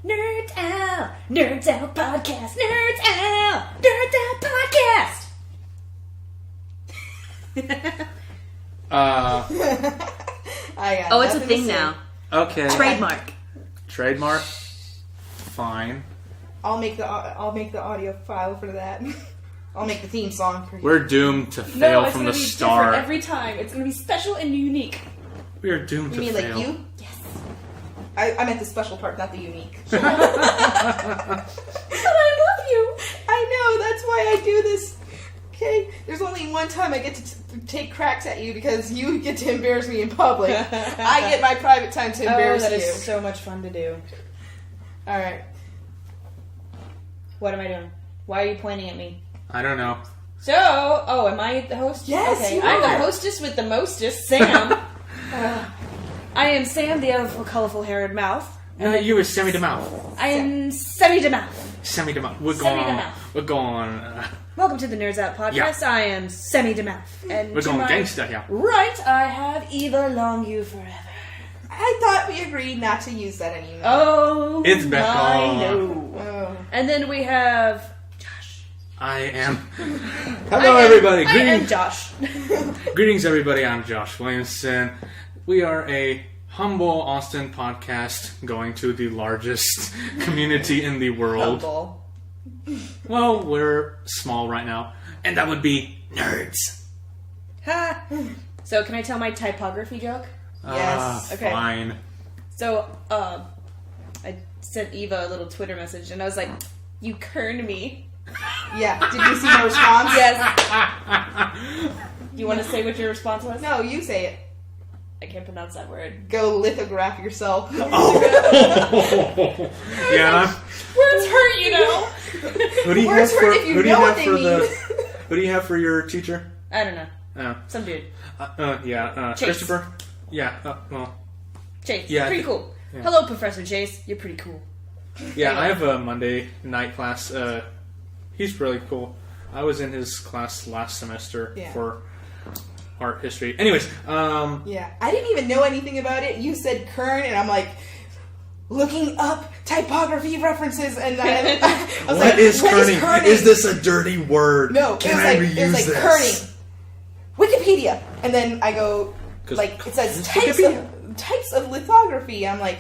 Nerds Out! Nerds Out Podcast! Nerds Out! Nerds Out Podcast! Oh, it's a thing now. Okay. Trademark. Fine. I'll make the audio file for that. I'll make the theme song for you. We're doomed to fail from the start. Every time. It's going to be special and unique. We are doomed to fail. You mean like you? Yes. I meant the special part, not the unique. But I love you. I know, that's why I do this. Okay? There's only one time I get to take cracks at you because you get to embarrass me in public. I get my private time to embarrass that you. is so much fun to do. Alright. What am I doing? Why are you pointing at me? I don't know. So, am I the host? Yes, okay. you I'm are. the hostess with the mostest, Sam. I am Sam, the other colorful-haired mouth. You were semi-to-mouth. I am Semi-to-Mouth. Semi-to-mouth. We're going. Welcome to the Nerds Out Podcast. Yeah. I am Semi-to-Mouth. And We're going gangsta here. Right, I have Eva Long You Forever. I thought we agreed not to use that anymore. Oh, It's back I on. know. Oh. And then we have Josh. I am. Hello, everybody. I am Josh. Greetings, everybody. I'm Josh Williamson. We are a humble Austin podcast going to the largest community in the world. Humble. Well, we're small right now, and that would be nerds. Ha. So, can I tell my typography joke? Yes. Okay. Fine. So, I sent Eva a little Twitter message, and I was like, "You kerned me." Yeah. Did you see my response? Yes. You want to say what your response was? No, you say it. I can't pronounce that word. Go lithograph yourself. Yeah. Words hurt, you know. Who do you Words have hurt for? if you Who do you know have what for they the? mean. Who do you have for your teacher? I don't know. Oh. Some dude. Yeah. Chase. Christopher. Yeah. Well. Chase. Yeah, Pretty cool. yeah. Hello, Professor Chase. You're pretty cool. Yeah, I have a Monday night class. He's really cool. I was in his class last semester for art history. Anyways, Yeah. I didn't even know anything about it. You said kern, and I'm like looking up typography references, and I was what like, is what kerning? is kerning? Is this a dirty word? No, Can it I was reuse like this? kerning. Wikipedia. And then I go, 'Cause like, it says it's types of lithography. I'm like,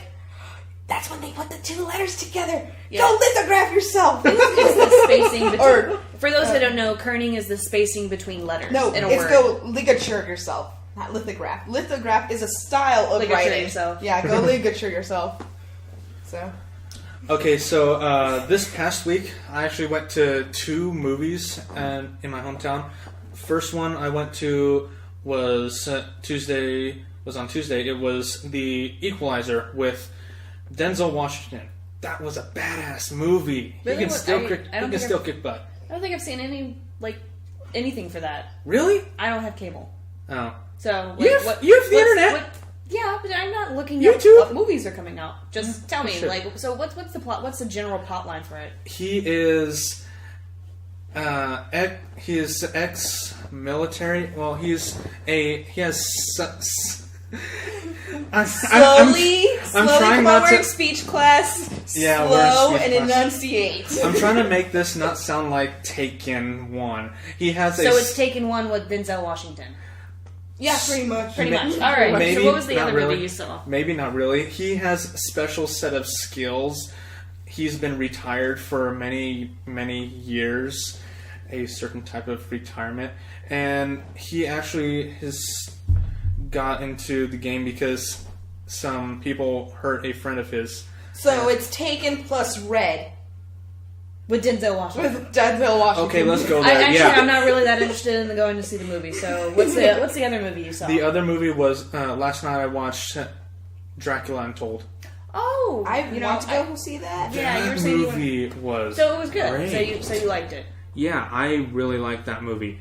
that's when they put the two letters together. Yeah. Go lithograph yourself. It's the spacing between. Or, for those that don't know, kerning is the spacing between letters no, in a it's word. go ligature yourself, not lithograph. Lithograph is a style of Ligature writing. yourself. Yeah, go ligature yourself. So, Okay, so this past week, I actually went to 2 movies in my hometown. First one I went to was on Tuesday. It was The Equalizer with Denzel Washington. That was a badass movie. Really? He can still I kick. He don't can think still kick butt. I don't think I've seen anything for that. Really? I don't have cable, Oh. so You have the internet. Yeah, but I'm not looking YouTube? at what movies are coming out. Just tell me, sure. so what's the plot? What's the general plot line for it? He is ex-military. Well, he has. slowly I'm come trying on, not we're in to. speech class. Yeah, slow we're in speech and class. enunciate. I'm trying to make this not sound like Taken 1. He has So it's Taken One with Denzel Washington. Yeah, pretty much. Pretty much. All right. Maybe, so what was the not other really. movie you saw? Maybe not really. He has a special set of skills. He's been retired for many, many years. A certain type of retirement. And he actually has got into the game because some people hurt a friend of his. So it's Taken plus Red With Denzel Washington. with Denzel Washington. Okay, let's go there. I'm not really that interested in going to see the movie. So what's the other movie you saw? The other movie was last night I watched Dracula Untold. Oh, I want to go see that. Yeah, you were That saying you movie was So it was good. great. So you liked it. Yeah, I really liked that movie.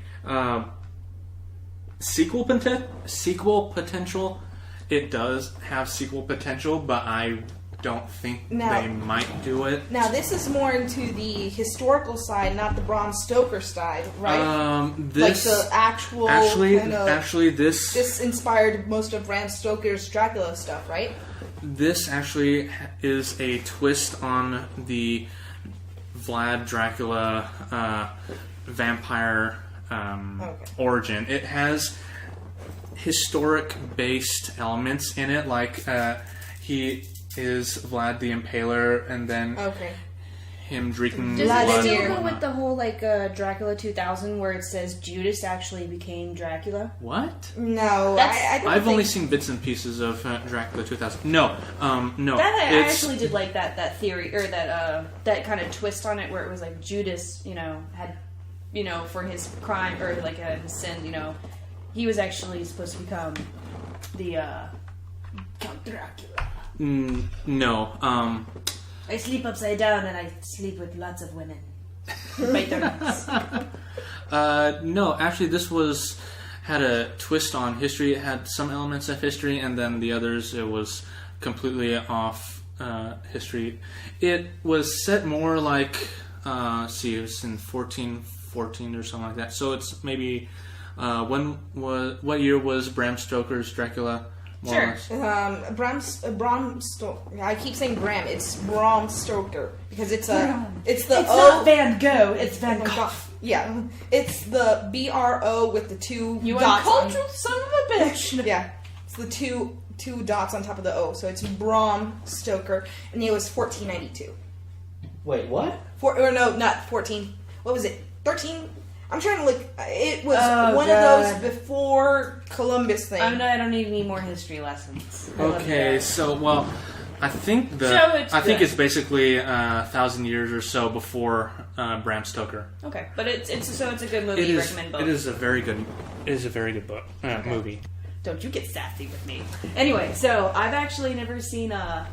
Sequel potential. It does have sequel potential, but I don't think they might do it. Now this is more into the historical side, not the Bram Stoker side, right? This like the actual actually kind of, this this inspired most of Bram Stoker's Dracula stuff, right? This actually is a twist on the Vlad Dracula vampire origin. It has historic-based elements in it, like he is Vlad the Impaler, and then him drinking Does blood. it still go with the whole Dracula 2000 where it says Judas actually became Dracula? What? No, I've only seen bits and pieces of Dracula 2000. No. That I actually did like that theory, or that kind of twist on it, where it was like Judas, had, for his crime or his sin, he was actually supposed to become the Count Dracula. No. I sleep upside down and I sleep with lots of women. Bite their necks. No, actually, this had a twist on history. It had some elements of history, and then the others, it was completely off history. It was set more like, it was in 1414 or something like that. So it's maybe, what year was Bram Stoker's Dracula? Sure. Bram Stoker. I keep saying Bram. It's Bram Stoker because it's It's O. not Van Gogh. It's Van Gogh. Yeah, it's the BRO with the two You dots. uncultured son of a bitch. Yeah, it's the two dots on top of the O. So it's Bram Stoker, and it was 1492. Wait, what? Not 14. What was it? 13. I'm trying to look. It was one God. of those before Columbus thing. I don't need any more history lessons. Okay, so I think it's basically 1,000 years or so before Bram Stoker. Okay, but it's a good movie. You recommend both. It is a very good book movie. Don't you get sassy with me. Anyway, so I've actually never seen I've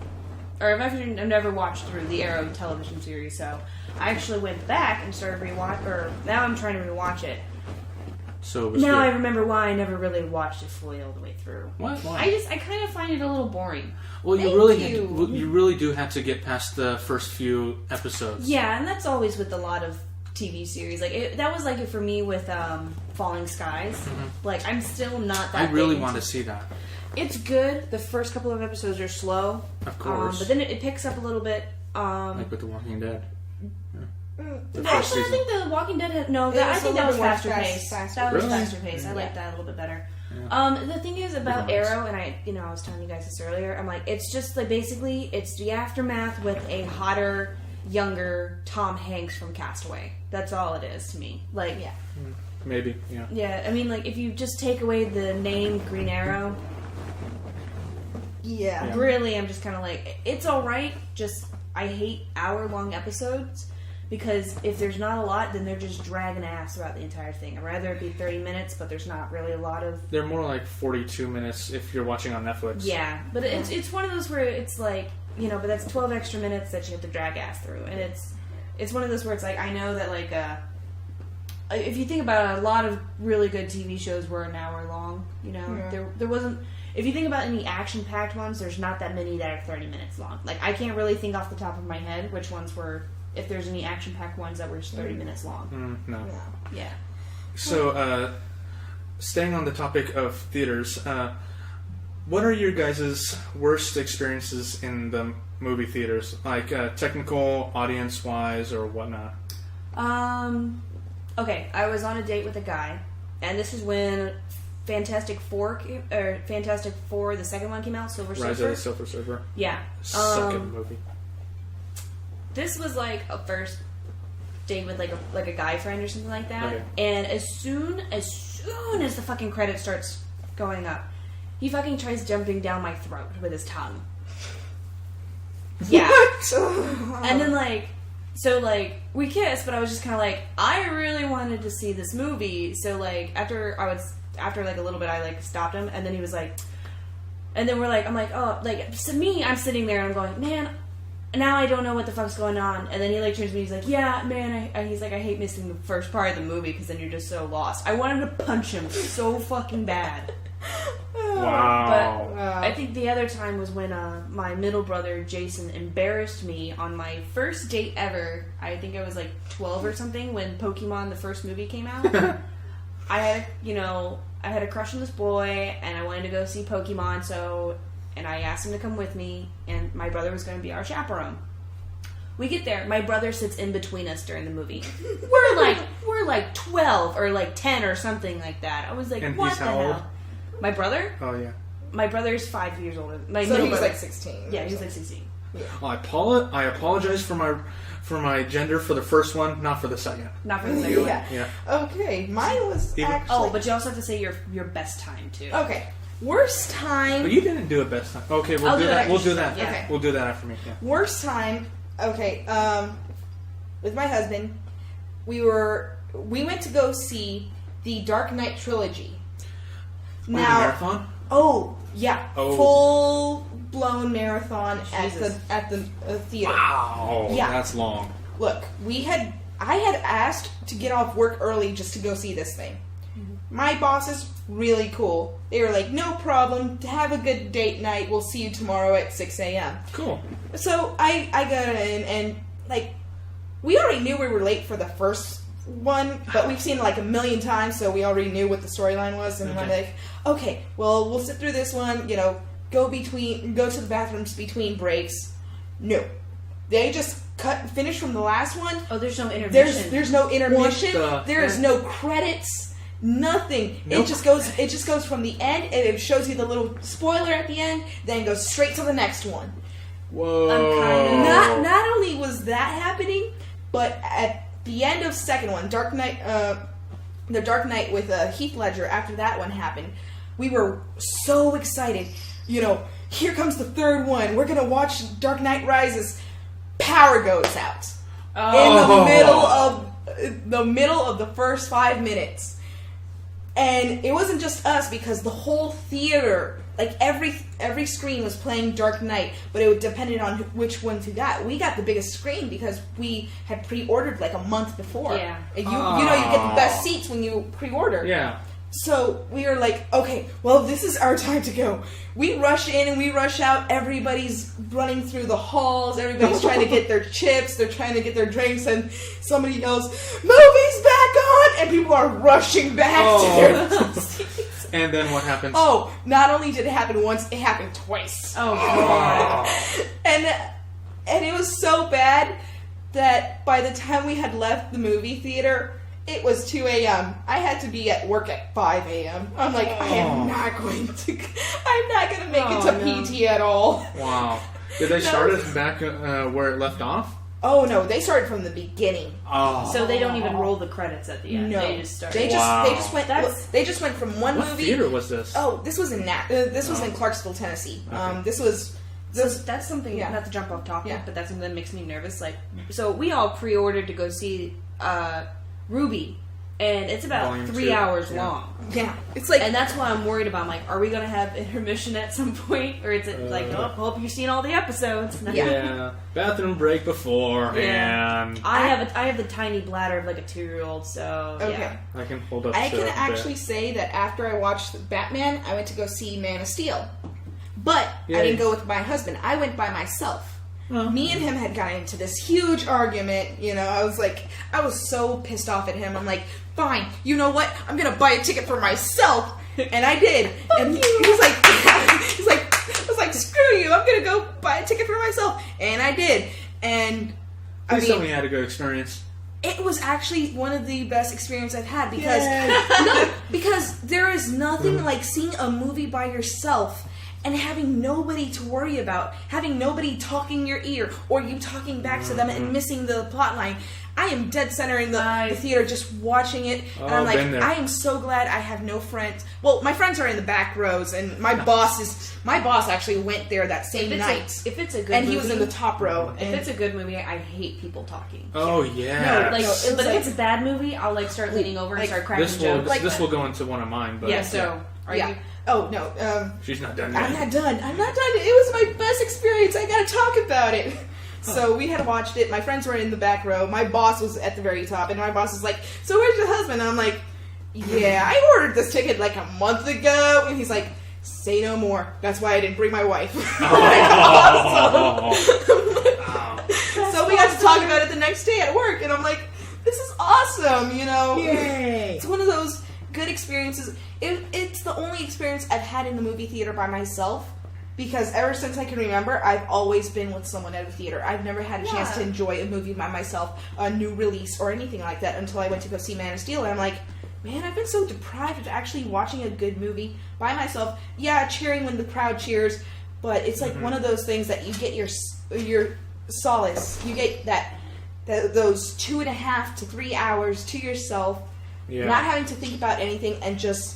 never watched through the Arrow television series, so I actually went back and started now I'm trying to rewatch it. So it was now good. I remember why I never really watched it fully all the way through. What? Why? I kind of find it a little boring. Well, you really do have to get past the first few episodes. Yeah, and that's always with a lot of TV series. That was like it for me with Falling Skies. Mm-hmm. I'm still not that. I really want to see that. It's good. The first couple of episodes are slow, of course, but then it picks up a little bit. Like with The Walking Dead. Actually, I think The Walking Dead had I think that was faster paced. That was faster paced. I like that a little bit better. Yeah. The thing is about Arrow, and I was telling you guys this earlier. I'm like, it's just basically it's the aftermath with a hotter, younger Tom Hanks from Castaway. That's all it is to me. Maybe, yeah. Yeah, I mean, if you just take away the name Green Arrow. Yeah. Really, I'm just kind of it's alright, just I hate hour-long episodes, because if there's not a lot, then they're just dragging ass throughout the entire thing. I'd rather it be 30 minutes, but there's not really a lot of... They're more like 42 minutes if you're watching on Netflix. Yeah, but it's one of those where it's but that's 12 extra minutes that you have to drag ass through, and it's one of those where it's I know that if you think about it, a lot of really good TV shows were an hour long, there wasn't... If you think about any action-packed ones, there's not that many that are 30 minutes long. I can't really think off the top of my head which ones were, if there's any action-packed ones that were 30 minutes long. No. Yeah. So, staying on the topic of theaters, what are your guys' worst experiences in the movie theaters? Technical, audience-wise, or whatnot? Okay, I was on a date with a guy, and this is when... Fantastic Four, the second one came out, Silver Surfer. Rise of the Silver Surfer. Yeah. Second movie. This was a first date with a guy friend or something like that. Okay. And as soon as the fucking credit starts going up, he fucking tries jumping down my throat with his tongue. Yeah. And then so we kissed, but I was just kind of I really wanted to see this movie. So after a little bit, I stopped him, and then he was and then I'm sitting there and I'm going, man, now I don't know what the fuck's going on. And then he turns to me, he's yeah, man, I hate missing the first part of the movie because then you're just so lost. I wanted to punch him so fucking bad. Wow. But I think the other time was when my middle brother Jason embarrassed me on my first date ever. I think I was 12 or something when Pokemon the first movie came out. I had a crush on this boy, and I wanted to go see Pokemon, and I asked him to come with me, and my brother was going to be our chaperone. We get there. My brother sits in between us during the movie. We're like 12 or like 10 or something like that. I was like, and what he's the how hell? old? My brother? Oh, yeah. My brother's 5 years older. My So middle he was brother- like 16. Yeah, he was like 16. Yeah. I apologize for my gender for the first one, not for the second. Not for the second one. Yeah. Okay, mine was actually... Oh, but you also have to say your best time too. Okay, worst time... But you didn't do it best time. Okay, we'll I'll do do it that. after We'll do you. that. Yeah. Okay. We'll do that after me. Yeah. Worst time, okay, with my husband, we went to go see the Dark Knight trilogy. The marathon? Yeah, Oh. full-blown marathon Jesus. at the theater. Wow, Yeah. that's long. Look, I had asked to get off work early just to go see this thing. My bosses, really cool. They were like, no problem, have a good date night, we'll see you tomorrow at 6 a.m. Cool. So I got in, and, like, we already knew we were late for the first one, but we've seen it like a million times, so we already knew what the storyline was, and I'm like, okay, well, we'll sit through this one, go to the bathrooms between breaks. No. They just finish from the last one. Oh, there's no intermission. There's no intermission. What the There is heck? no credits. Nothing. Nope. It just goes from the end, and it shows you the little spoiler at the end, then goes straight to the next one. Whoa. I'm kinda- Not only was that happening, but at the end of second one, Dark Knight, the Dark Knight with Heath Ledger. After that one happened, we were so excited. Here comes the third one. We're gonna watch Dark Knight Rises. Power goes out in the middle of the first 5 minutes. And it wasn't just us, because the whole theater, like every screen was playing Dark Knight, but it depended on which ones you got. We got the biggest screen because we had pre-ordered like a month before. Yeah. And you get the best seats when you pre-order. Yeah. So we were like, okay, well, this is our time to go. We rush in and we rush out. Everybody's running through the halls. Everybody's trying to get their chips. They're trying to get their drinks. And somebody yells, "Movie's back on!" And people are rushing back to their seats. And then what happens? Oh, not only did it happen once, it happened twice. Oh, God. And it was so bad that by the time we had left the movie theater, it was 2 a.m. I had to be at work at 5 a.m. I'm like, I am not going to make it to PT at all. Wow. Did they start it back where it left off? Oh no, they started from the beginning. Oh. So they don't even roll the credits at the end. No, They just start. They just went from one What movie. theater was this? Oh, this was in Clarksville, Tennessee. Okay. This was That's something, Yeah. not to jump off topic, Yeah. but that's something that makes me nervous. Like, so we all pre-ordered to go see Ruby, and it's about Volume 3 2. hours Yeah. long. yeah. It's like And that's why I'm worried about. I'm like, are we going to have intermission at some point? Or is it like, oh, hope you've seen all the episodes? Yeah. Bathroom break beforehand. I have the tiny bladder of like a 2-year-old, so okay. yeah. I can hold up. I to can it a actually bit. say that after I watched Batman, I went to go see Man of Steel. But Yay. I didn't go with my husband. I went by myself. Oh. Me and him had gotten into this huge argument. I was so pissed off at him. I'm like, fine, you know what? I'm gonna buy a ticket for myself, and I did. And he was like, I was like, screw you! I'm gonna go buy a ticket for myself, and I did. And I Please tell mean, me you had a good experience. it was actually one of the best experiences I've had because Yay. because there is nothing like seeing a movie by yourself and having nobody to worry about, having nobody talking your ear or you talking back to them and missing the plot line. I am dead center in the theater just watching it, and I'm like, I am so glad I have no friends. Well, my friends are in the back rows, and my boss actually went there that same night. If it's a good and movie, he was in the top row. If it's a good movie, I hate people talking. Oh yeah. But it's if like- it's a bad movie, I'll like start leaning over and like, start cracking jokes. This will go into one of mine, but Yeah. So are you? Oh no. she's not done I'm yet. not done. I'm not done. It was my best experience. I gotta talk about it. So we had watched it. My friends were in the back row. My boss was at the very top, and my boss was like, "So where's your husband?" And I'm like, "Yeah, I ordered this ticket like a month ago." And he's like, "Say no more. That's why I didn't bring my wife." I'm like, awesome. So we got to talk about it the next day at work, and I'm like, "This is awesome." Yay. It's one of those good experiences. It's the only experience I've had in the movie theater by myself because ever since I can remember, I've always been with someone at a theater. I've never had a chance to enjoy a movie by myself, a new release, or anything like that until I went to go see Man of Steel, and I'm like, man, I've been so deprived of actually watching a good movie by myself. Yeah, cheering when the crowd cheers, but it's like one of those things that you get your solace. You get those 2.5 to 3 hours to yourself, not having to think about anything, and just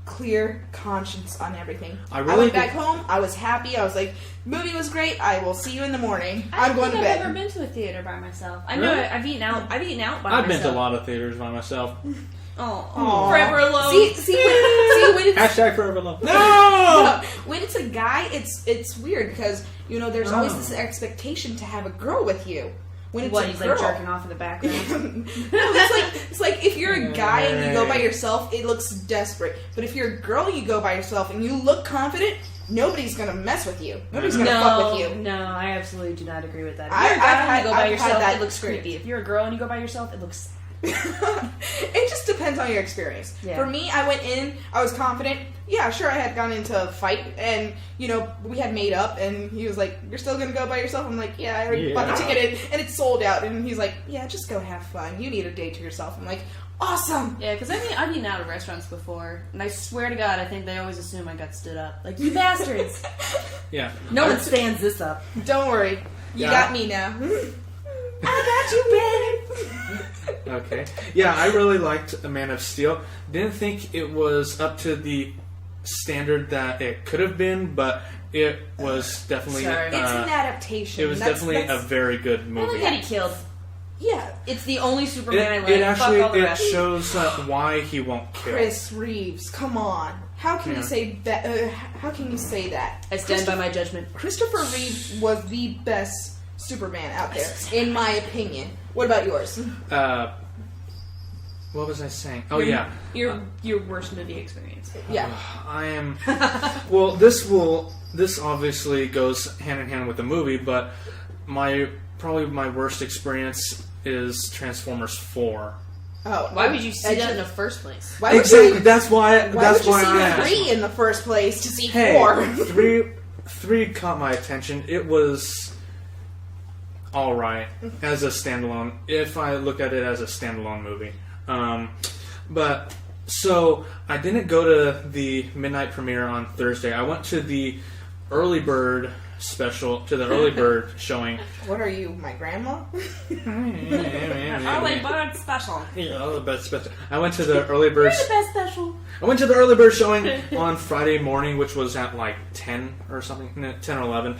clear conscience on everything. I went back home. I was happy. I was like, movie was great. I will see you in the morning. I'm going to bed. I've never been to a theater by myself. I know I've eaten out by myself. I've been to a lot of theaters by myself. Oh, forever alone. See when it's Hashtag forever alone. No! When it's a guy, it's weird because there's always this expectation to have a girl with you. When it's he's like jerking off in the background. it's like if you're a guy and you go by yourself, it looks desperate. But if you're a girl and you go by yourself and you look confident, nobody's gonna mess with you. Nobody's gonna fuck with you. No, I absolutely do not agree with that. If you're a guy and you go by yourself, it looks creepy. If you're a girl and you go by yourself, it looks. It just depends on your experience. Yeah. For me, I went in, I was confident. Yeah, sure, I had gone into a fight, and we had made up, and he was like, "You're still gonna go by yourself?" I'm like, "Yeah, I already bought the ticket in, and it's sold out." And he's like, "Yeah, just go have fun. You need a day to yourself." I'm like, "Awesome." Yeah, because I've eaten out of restaurants before, and I swear to God, I think they always assume I got stood up. Like, you bastards. Yeah. No one stands this up. Don't worry, you got me now. I got you, babe. Okay. Yeah, I really liked A Man of Steel. Didn't think it was up to the standard that it could have been, but it was definitely... it's an adaptation. It was definitely a very good movie. I like that he killed. Yeah. It's the only Superman I like. It shows why he won't kill. Chris Reeves, come on. How can you say that? How can you say that? I stand by my judgment. Christopher Reeve was the best Superman out there, in my opinion. What about yours? What was I saying? Oh, yeah. Your worst movie experience. Yeah. I am... Well, this obviously goes hand in hand with the movie, but probably my worst experience is Transformers 4. Oh, why would you see that in the first place? Exactly. That's why I asked. 3 in the first place to see 4? 3 caught my attention. It was all right as a standalone. If I look at it as a standalone movie, but so I didn't go to the midnight premiere on Thursday. I went to the early bird special, to the early bird showing. What are you, my grandma? Early bird special. Yeah, the best special. I went to the early bird. You're the best special. I went to the early bird showing on Friday morning, which was at like 10 or something, 10 or 11.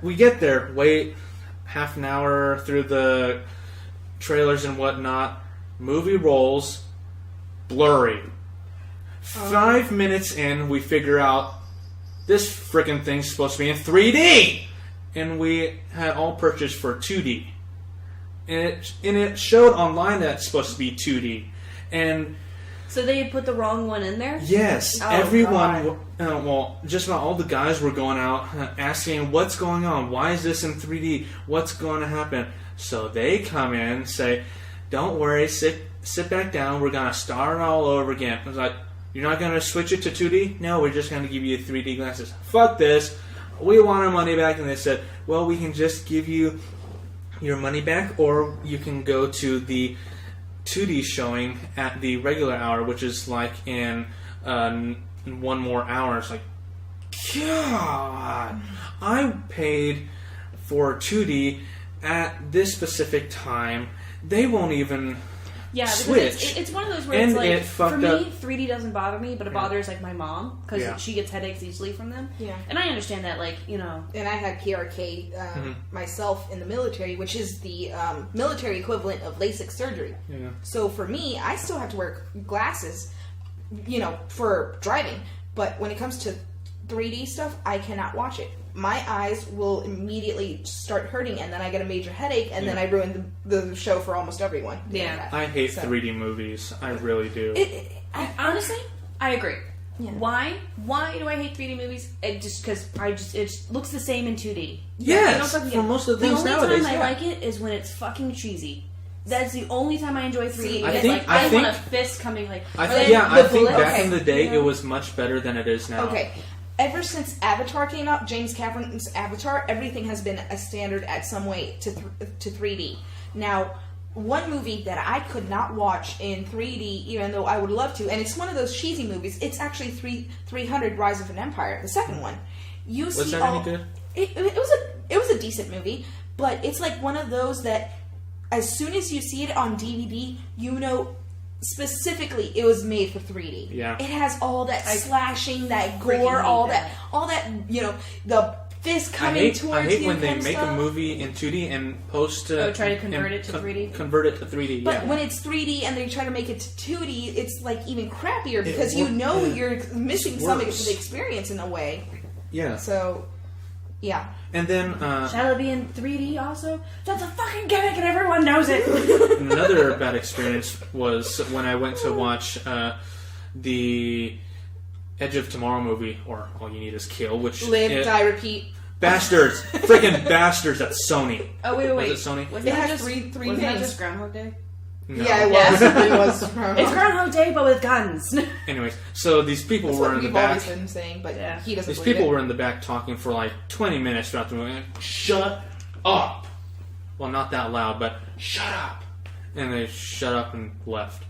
We get there, wait half an hour through the trailers and whatnot. Movie rolls, blurry. 5 minutes in, we figure out this frickin' thing's supposed to be in 3D! And we had all purchased for 2D. And it showed online that it's supposed to be 2D. And so they had put the wrong one in there? Yes. Everyone, just about all the guys were going out asking, what's going on? Why is this in 3D? What's going to happen? So they come in and say, don't worry, sit back down. We're going to start all over again. I was like, you're not going to switch it to 2D? No, we're just going to give you 3D glasses. Fuck this. We want our money back. And they said, well, we can just give you your money back, or you can go to the 2D showing at the regular hour, which is like in 1 more hour. It's like, God, I paid for 2D at this specific time. They won't even switch. It's one of those where it's like, for me, 3D doesn't bother me, but it bothers like my mom because she gets headaches easily from them. Yeah, and I understand that, like, you know. And I had PRK myself in the military, which is the military equivalent of LASIK surgery. Yeah. So for me, I still have to wear glasses, for driving. But when it comes to 3D stuff, I cannot watch it. My eyes will immediately start hurting, and then I get a major headache, and then I ruin the show for almost everyone. Yeah. I hate 3D movies. I really do. Honestly, I agree. Yeah. Why do I hate 3D movies? Because it looks the same in 2D. Yes, for most of the things nowadays. The only time I like it is when it's fucking cheesy. That's the only time I enjoy 3D. I want a fist coming like. I think back in the day it was much better than it is now. Okay. ever since Avatar came out, James Cameron's Avatar, everything has been a standard at some way to 3D. Now, one movie that I could not watch in 3D, even though I would love to, and it's one of those cheesy movies. It's actually 300: Rise of an Empire, the second one. Was that any good? It was a decent movie, but it's like one of those that, as soon as you see it on DVD, you know specifically it was made for 3D. Yeah. It has all that slashing, that gore, all that, the fist coming towards you. I hate when they kind of make stuff. a movie in 2D and try to convert it to 3D? Convert it to 3D, But when it's 3D and they try to make it to 2D, it's like even crappier because you're missing some of the experience in a way. Yeah. So, yeah. And then Shall it be in 3D also? That's a fucking gimmick and everyone knows it. another bad experience was when I went to watch the Edge of Tomorrow movie, or All You Need Is Kill, which... Live, die, repeat. Bastards! Freaking bastards at Sony. Oh, wait. Was it Sony? Was It that has just three wasn't that things. just Groundhog Day? No. Yeah, it was. It was. It's Groundhog Day, but with guns. Anyways, so these people That's were what in the we've back. always been saying, but Yeah. he doesn't These believe people it. were in the back talking for like 20 minutes throughout the movie. Shut up! Well, not that loud, but shut up! And they shut up and left.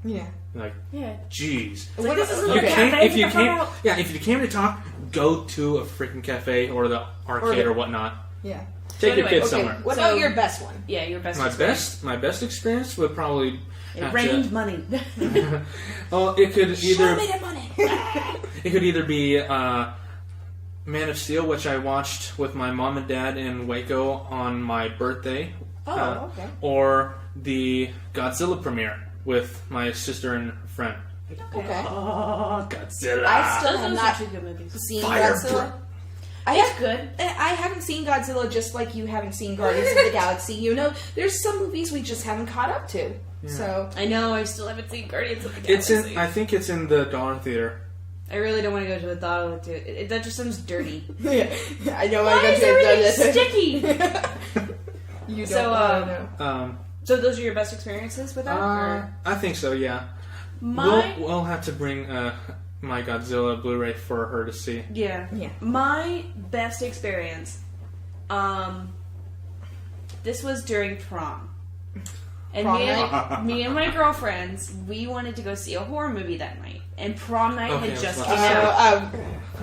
Yeah. Like, Yeah. jeez. What this isn't You a came, cafe, if you get the fuck came, out. yeah, if you came to talk, go to a freaking cafe or the arcade or whatnot. Yeah. Take your anyway, kids Okay, somewhere. what So- about your best one? Yeah, your best My experience. best experience would probably. It have rained to, money. well, it could Show either me the money. it could either be Man of Steel, which I watched with my mom and dad in Waco on my birthday. Oh, okay. Or the Godzilla premiere with my sister and friend. Okay. Oh, Godzilla! I still Those have are not two good movies. seen Fire Godzilla. It's good. I haven't seen Godzilla just like you haven't seen Guardians of the Galaxy. You know, there's some movies we just haven't caught up to. So I know, I still haven't seen Guardians of the It's Galaxy. in. I think it's in the dollar theater. I really don't want to go to a dollar theater. That just sounds dirty. yeah, I know. Why is everything sticky? You don't So, know. So those are your best experiences with that? Or? I think so. Yeah. We'll have to bring my Godzilla Blu-ray for her to see. Yeah. Yeah. My best experience, this was during prom. And Prom me and my girlfriends, we wanted to go see a horror movie that night. And prom night Okay, had just I came was out.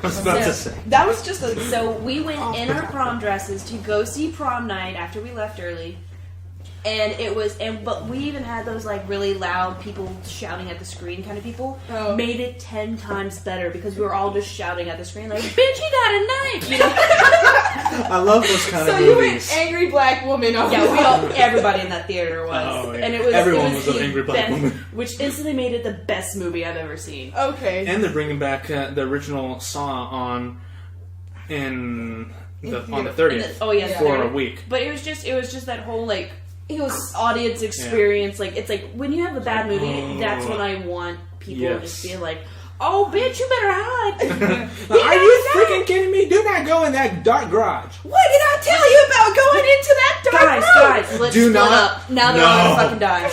I was about to say. that was just a. So we went in our prom dresses to go see prom night after we left early. And it was, but we even had those like really loud people shouting at the screen kind of people. Oh. Made it 10 times better because we were all just shouting at the screen like, "Bitch, he got a knife!" You know? I love those kind So of you movies. went angry black woman. On Yeah, everybody in that theater was, Oh, yeah. and it was Everyone was an the angry black best- woman. which instantly made it the best movie I've ever seen. Okay. And they're bringing back the original Saw on the 30th. Oh yeah, for the a week. But it was just that whole like It was. audience experience. Like it's like when you have a bad movie, that's when I want people to Yes. just be like, "Oh, bitch, you better hide." Are you freaking kidding me? Do not go in that dark garage. What did I tell you about going into that dark room? Guys, let's Do split not- up. Now they're all gonna fucking die.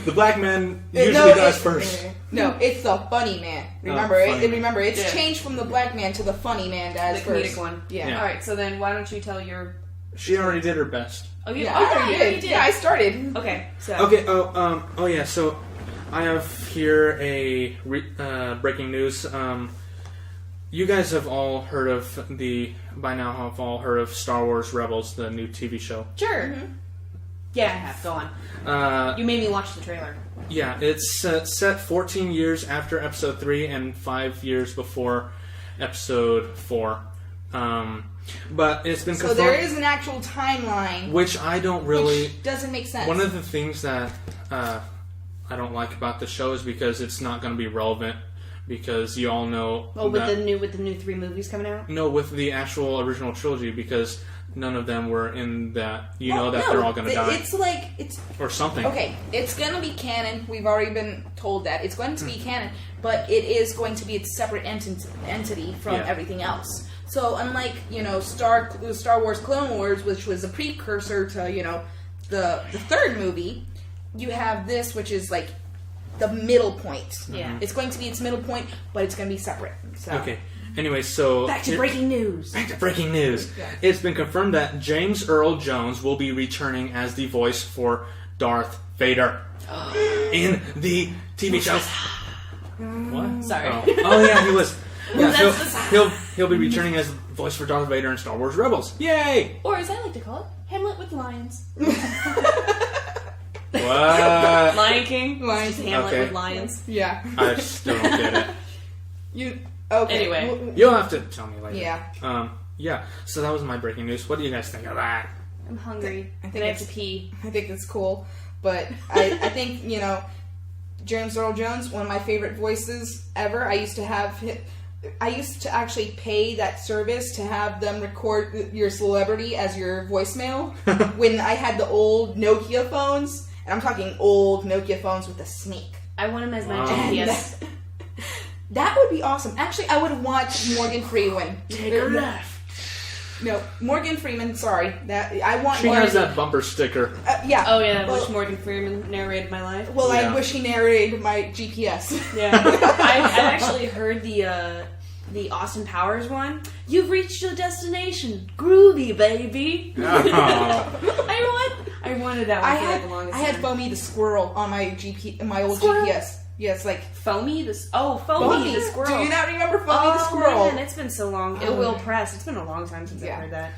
The black man No, usually dies it- first. No, it's the funny man. Remember funny it. man. Remember, it's Yeah. changed from the black man to the funny man The as comedic first. one. Yeah. Yeah. All right. So then, why don't you tell your? She already did her best. Oh, you Yeah, already I did. did. Yeah, I started. Okay. So. Okay. Oh yeah. So I have here a breaking news. You guys have all heard of by now have all heard of Star Wars Rebels, the new TV show. Sure. Yeah, I have. Go on. You made me watch the trailer. Yeah, it's set 14 years after Episode 3 and 5 years before Episode 4. But it's been So confirmed, there is an actual timeline, which I don't really. which doesn't make sense. One of the things that I don't like about the show is because it's not going to be relevant. Because you all know. Well, with that, the new 3 movies coming out. No, with the actual original trilogy, because none of them were in that. You know that they're all going to die It's like it's or something. okay. It's gonna be canon. We've already been told that it's going to be canon, but it is going to be its separate entity from Yeah. everything else. So unlike Star Wars Clone Wars, which was a precursor to the third movie, you have this, which is like the middle point. Yeah. It's going to be its middle point, but it's going to be separate. So. Okay, Anyway, so Back to breaking news. Back to breaking news. Yeah. It's been confirmed that James Earl Jones will be returning as the voice for Darth Vader in the TV show. What? Sorry. Oh yeah, he was. Yeah, That's he'll be returning as voice for Darth Vader in Star Wars Rebels. Yay! Or as I like to call it, Hamlet with lions. What? Lion King. Lions. Hamlet Okay. with lions. Yeah. I still don't get it. You okay? Anyway. You'll have to tell me later. Yeah. Yeah. So that was my breaking news. What do you guys think of that? I'm hungry. I think and I have it's- to pee. I think it's cool, but I think James Earl Jones, one of my favorite voices ever. I used to actually pay that service to have them record your celebrity as your voicemail when I had the old Nokia phones, and I'm talking old Nokia phones with a snake. I want him as my Wow. GPS. That would be awesome. Actually, I would want Morgan Freeman. Take a left. No, Morgan Freeman. Sorry, I want. She Morgan, has that bumper sticker. Yeah. Oh yeah, I Well- wish Morgan Freeman narrated my life. Well, Yeah. I wish he narrated my GPS. Yeah, I actually heard the Austin Powers one. You've reached your destination, groovy baby. Oh. I wanted that one I for had the longest I had time. Foamy the squirrel on my my old Squirrel? GPS. Yeah, it's like Foamy the Foamy Foamy. the squirrel. Do you not remember Foamy the Oh squirrel? man, it's been so long. It will press. It's been a long time since I Yeah. heard that.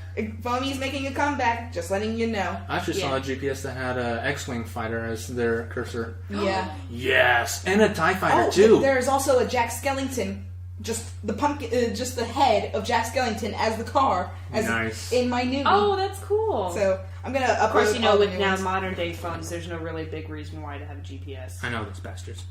Foamy's making a comeback. Just letting you know. I actually saw Yeah. a GPS that had a X-wing fighter as their cursor. Yeah. Yes, and a TIE fighter Oh, too. there's also a Jack Skellington. Just the pumpkin, just the head of Jack Skellington as the car, as Nice. in my new. Oh, that's cool. So I'm gonna upload of course, you know, all the with new now ones. modern day phones, there's no really big reason why to have a GPS. I know those bastards.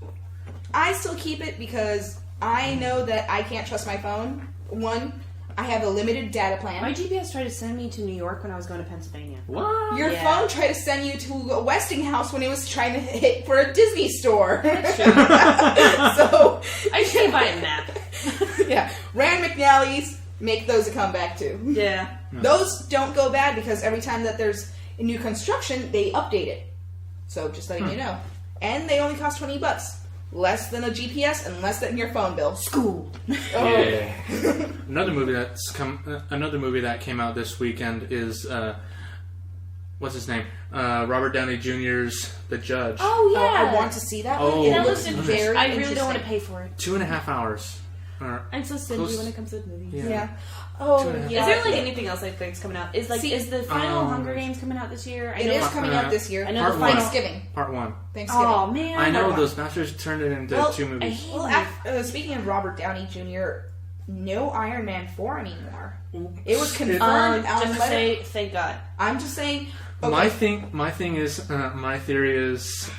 I still keep it because I know that I can't trust my phone. One, I have a limited data plan. My GPS tried to send me to New York when I was going to Pennsylvania. What? Your Yeah. phone tried to send you to a Westinghouse when it was trying to hit for a Disney store. That's true. So, I just can't buy a map. yeah. Rand McNally's, make those a comeback too. Yeah. Those don't go bad because every time that there's a new construction, they update it. So, just letting you know. And they only cost $20. Less than a GPS and less than your phone bill. School. Oh. Yeah. Another movie that came out this weekend is what's his name? Robert Downey Jr.'s The Judge. Oh yeah. I want to see that Oh, one. It that looks looks very I really don't want to interesting. pay for it. 2.5 hours. I'm so stingy Close- when it comes to movies. Yeah. Yeah. Oh, 2.5 yeah. Is there like anything else like that's coming out? Is like See, is the final Hunger Games coming out this year? I It know is coming out this year. I know Part the one. final. Thanksgiving. Part 1. Thanksgiving. Oh man. I know Part one. those bastards turned it into Well, 2 movies. Well, speaking of Robert Downey Jr., no Iron Man 4 anymore. It was confirmed on just to letter. say, thank God. I'm just saying. Okay. My theory is,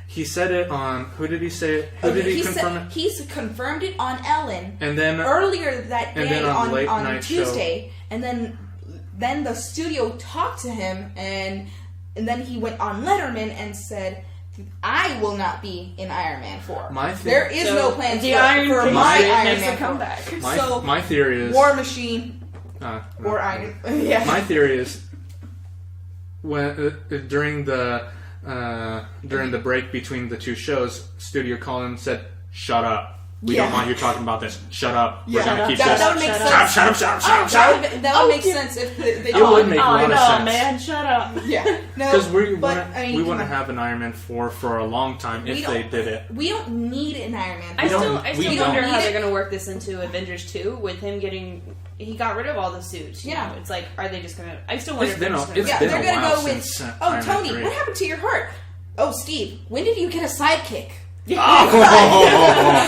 he said it on. Who did he say it? Who did he confirm it? He's confirmed it on Ellen And then earlier that and day then on Late on Night Tuesday, and then the studio talked to him, and then he went on Letterman and said, "I will not be in Iron Man 4. There is So, no plans the for Iron my Fist Iron makes Man a 4. comeback. So, my theory is War Machine no. or Iron. Yeah. My theory is when during the break between the two shows, studio called and said, "Shut up. We don't Yeah. want you talking about this. Shut up. We're Yeah. gonna keep That this. would make Shut sense. up. Shut up! Shut up! Shut up! Shut up!" That would make sense if they It would make a lot of no, sense. man, shut up. Yeah. No. Because we but, I mean, wouldn't come on. have an Iron Man 4 for a long time if they did it. We don't need an Iron Man 4. I still we wonder don't. how they're going to work this into Avengers 2 with him getting. He got rid of all the suits. You Yeah. know? It's like, are they just going to? I still wonder It's if they're been just a- going it's Yeah, been they're a gonna while go with. since Oh, Iron Man Tony, 3. what happened to your heart? Oh, Steve, when did you get a sidekick? With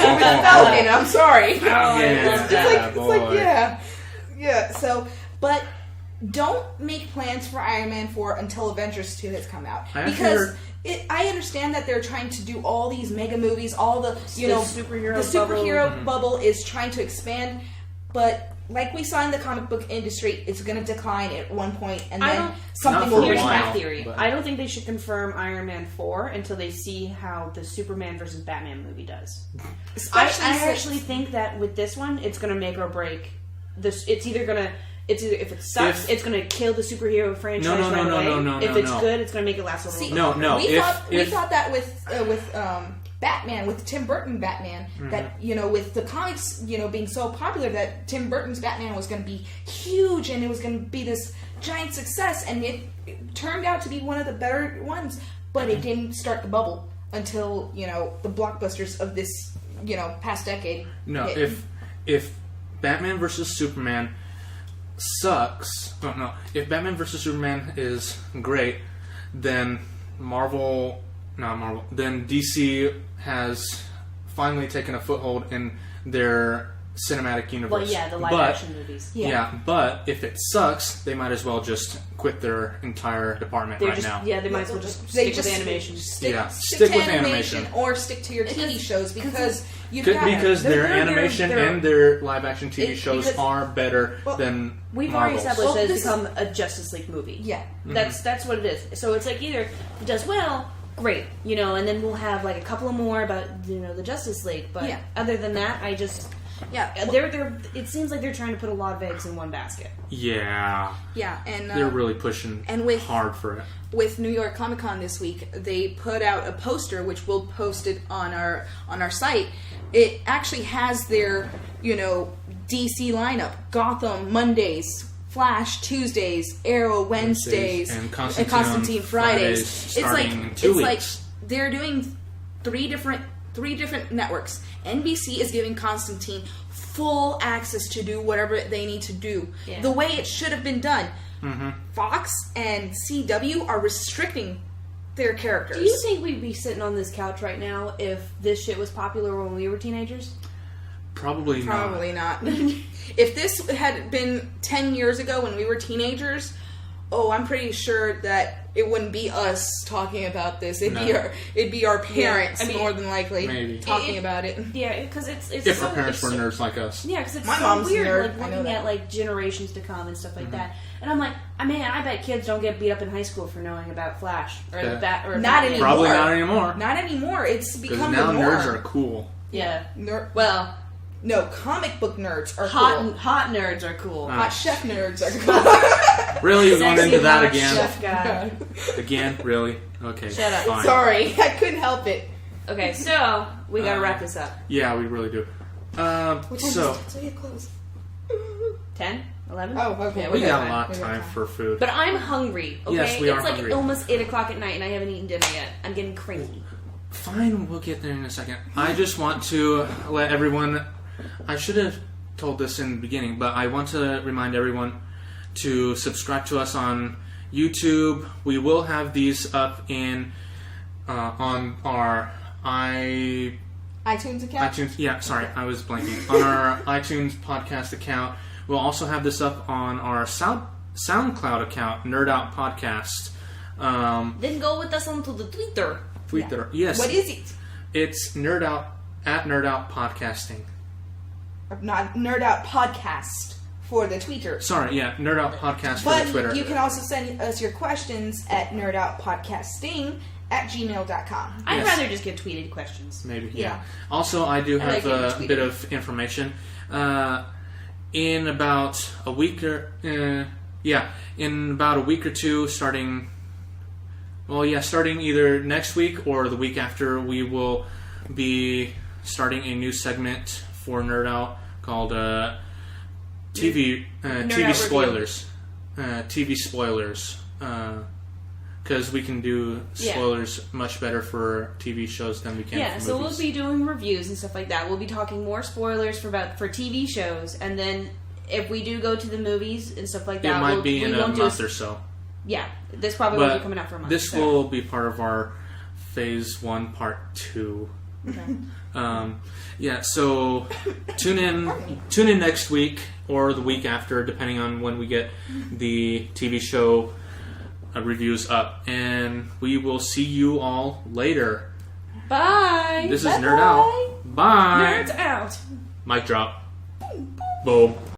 Falcon, I'm sorry. Oh, I love that. It's like, yeah. So, but don't make plans for Iron Man 4 until Avengers 2 has come out, I actually because heard- I understand that they're trying to do all these mega movies, all the superhero bubble is trying to expand, but. Like we saw in the comic book industry, it's going to decline at one point, and I then don't- something Not for will a Here's bring while. my back. theory. but- I don't think they should confirm Iron Man 4 until they see how the Superman versus Batman movie does. I Especially actually think that with this one, it's going to make or break. This, it's either if it sucks, it's going to kill the superhero franchise No, right away. no, if it's no. good, it's going to make it last a little. See, No, we if- thought if- that with Batman, with Tim Burton Batman, that, with the comics, being so popular, that Tim Burton's Batman was going to be huge and it was going to be this giant success, and it turned out to be one of the better ones, but it didn't start the bubble until, the blockbusters of this, past decade. No, if Batman vs. Superman sucks, if Batman vs. Superman is great, then then DC has finally taken a foothold in their cinematic universe. Well, yeah, the live-action movies. Yeah, but if it sucks, they might as well just quit their entire department now. Yeah, they might as well just stick with animation. Stick with animation. Or stick to your TV shows, because because their animation and their live-action TV shows are better than we've Marvel's. already established that it's become a Justice League movie. Yeah. That's what it is. So it's like either it does well, great, and then we'll have like a couple of more about the Justice League. But other than that, they're it seems like they're trying to put a lot of eggs in one basket. Yeah. Yeah, and they're really pushing hard for it. With New York Comic Con this week, they put out a poster, which we'll post it on our site. It actually has their DC lineup: Gotham Mondays, Flash Tuesdays, Arrow Wednesdays, and Constantine Fridays. It's like they're doing three different networks. NBC is giving Constantine full access to do whatever they need to do, the way it should have been done. Fox and CW are restricting their characters. Do you think we'd be sitting on this couch right now if this shit was popular when we were teenagers? Probably not. If this had been 10 years ago when we were teenagers, I'm pretty sure that it wouldn't be us talking about this. It'd be our parents, more than likely, talking about it. Yeah, because it's if so, our parents were nerds like us. Yeah, because it's My so mom's weird, nerd. like looking at like generations to come and stuff like that. And I'm like, I bet kids don't get beat up in high school for knowing about Flash or not anymore. Probably not anymore. Not anymore. It's become now the norm. nerds are cool. Yeah. Well, no, comic book nerds are cool. Hot nerds are cool. Hot chef nerds are cool. Really? You're going into that hot again? Chef guy. Again? Really? Okay. Shut up. Fine. Sorry, I couldn't help it. Okay, so we gotta wrap this up. Yeah, we really do. So you close. 10? 11? Oh, okay. We got a lot of time for food. But I'm hungry, okay? Yes, we are it's like hungry. almost 8 o'clock at night and I haven't eaten dinner yet. I'm getting cranky. Fine, we'll get there in a second. I just want to let everyone... I should have told this in the beginning, but I want to remind everyone to subscribe to us on YouTube. We will have these up on our iTunes account? iTunes, yeah, sorry, I was blanking. On our iTunes podcast account. We'll also have this up on our SoundCloud account, Nerd Out Podcast. Then go with us onto the Twitter. Yes. What is it? It's Nerd Out, at Nerd Out Podcasting. Not Nerd Out Podcast for the Twitter. Sorry, yeah, Nerd Out Podcast for the Twitter. But you can also send us your questions at nerdoutpodcasting@gmail.com. I'd rather just get tweeted questions. Maybe, yeah. Also, I do have a bit of information. In about a week or two, starting either next week or the week after, we will be starting a new segment for Nerd Out called TV spoilers. TV spoilers. Because we can do spoilers much better for TV shows than we can for movies. So we'll be doing reviews and stuff like that. We'll be talking more spoilers for TV shows, and then if we do go to the movies and stuff like that, it might be in a month or so. Yeah, this probably won't be coming out for a month. This will be part of our Phase 1, Part 2. Okay. So tune in next week or the week after, depending on when we get the TV show reviews up, and we will see you all later. Bye. This is Nerd Out. Bye. Nerds out. Mic drop. Boom.